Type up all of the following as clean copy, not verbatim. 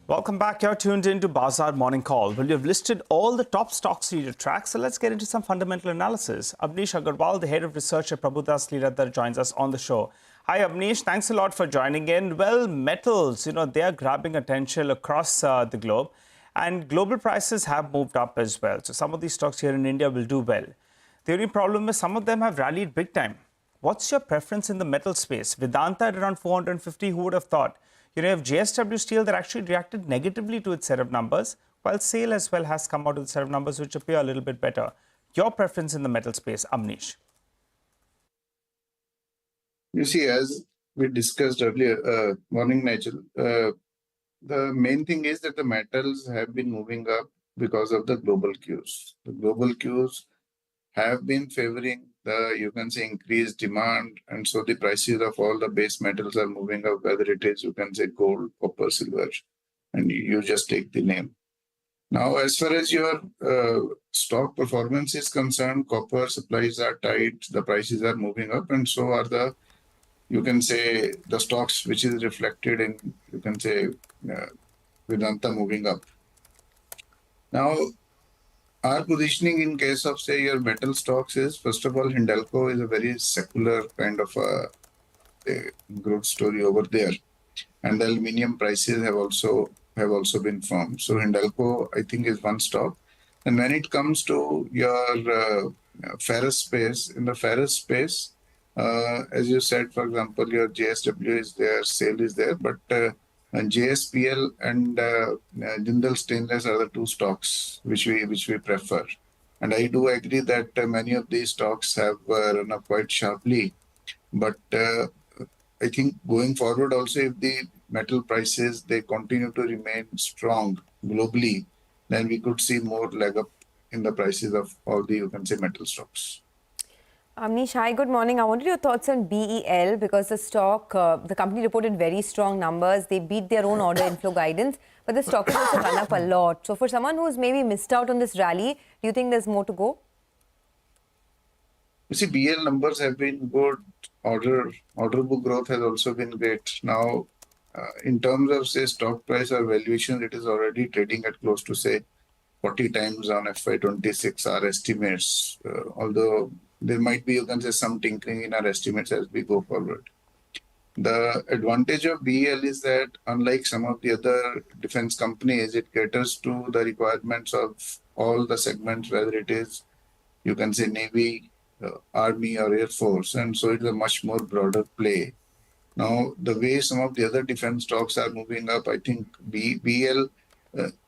Welcome back. You're tuned into Bazaar Morning Call. Well, you've listed all the top stocks you need to track, so let's get into some fundamental analysis. Amnish Aggarwal, the head of research at Prabhudas Lilladher, joins us on the show. Hi, Amnish. Thanks a lot for joining in. Well, metals, they are grabbing attention across the globe, and global prices have moved up as well. So some of these stocks here in India will do well. The only problem is some of them have rallied big time. What's your preference in the metal space? Vedanta at around 450, who would have thought? You have JSW Steel that actually reacted negatively to its set of numbers, while SAIL as well has come out with a set of numbers which appear a little bit better. Your preference in the metal space, Amnish? You see, as we discussed earlier, morning Nigel, the main thing is that the metals have been moving up because of the global cues. The global cues have been favoring you can say, increased demand, and so the prices of all the base metals are moving up, whether it is, you can say, gold, copper, silver, and you just take the name. Now, as far as your stock performance is concerned, copper supplies are tight, the prices are moving up, and so are the, you can say, the stocks which is reflected in, you can say, Vedanta moving up. Now, our positioning in case of, say, your metal stocks is, first of all, Hindalco is a very secular kind of a growth story over there. And the aluminium prices have also been firm. So Hindalco, I think, is one stock. And when it comes to your ferrous space, in the ferrous space, as you said, for example, your JSW is there, SAIL is there, but and JSPL and Jindal Stainless are the two stocks which we prefer. And I do agree that many of these stocks have run up quite sharply. But I think going forward also, if the metal prices, they continue to remain strong globally, then we could see more leg up in the prices of all the, you can say, metal stocks. Amnish, hi, good morning. I wanted your thoughts on BEL because the stock, the company reported very strong numbers. They beat their own order inflow guidance, but the stock has also run up a lot. So for someone who's maybe missed out on this rally, do you think there's more to go? You see, BL numbers have been good. Order book growth has also been great. Now, in terms of, say, stock price or valuation, it is already trading at close to, say, 40 times on FY26, our estimates, although there might be, you can say, some tinkering in our estimates as we go forward. The advantage of BEL is that, unlike some of the other defense companies, it caters to the requirements of all the segments, whether it is, you can say, Navy, Army or Air Force, and so it's a much more broader play. Now, the way some of the other defense stocks are moving up, I think BEL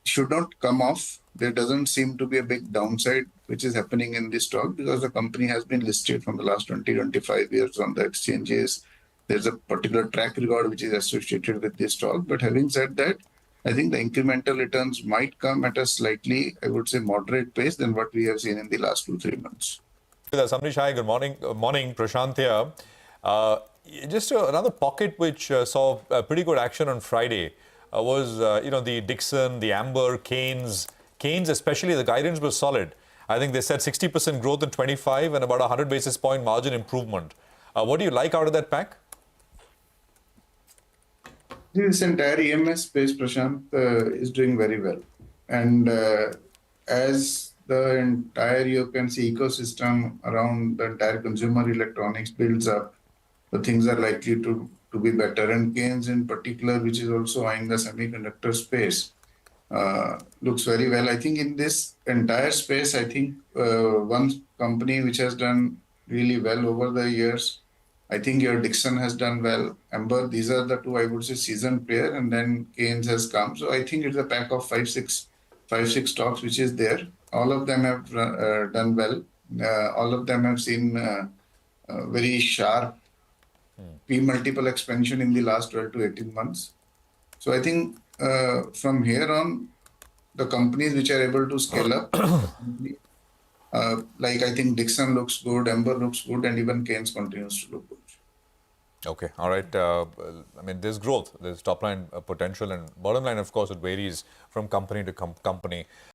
should not come off. There doesn't seem to be a big downside which is happening in this stock because the company has been listed from the last 20-25 years on the exchanges. There's a particular track record which is associated with this stock. But having said that, I think the incremental returns might come at a slightly, I would say, moderate pace than what we have seen in the last 2-3 months. Amnish, hi, good morning. Morning, Prashant here. Just another pocket which saw pretty good action on Friday was, the Dixon, the Amber, Keynes, especially the guidance was solid. I think they said 60% growth in 25 and about 100 basis point margin improvement. What do you like out of that pack? This entire EMS space, Prashant, is doing very well. And as the entire, you can see, ecosystem around the entire consumer electronics builds up, the things are likely to be better. And Keynes in particular, which is also eyeing the semiconductor space, looks very well. I think in this entire space, I think one company which has done really well over the years, I think your Dixon has done well. Amber, these are the two, I would say, seasoned player, and then Keynes has come. So I think it's a pack of five, six stocks which is there. All of them have done well. All of them have seen very sharp P-multiple expansion in the last 12 to 18 months. So I think from here on, the companies which are able to scale up, like I think Dixon looks good, Amber looks good, and even Keynes continues to look good. Okay, all right. I mean, there's growth, there's top line potential, and bottom line, of course, it varies from company to company.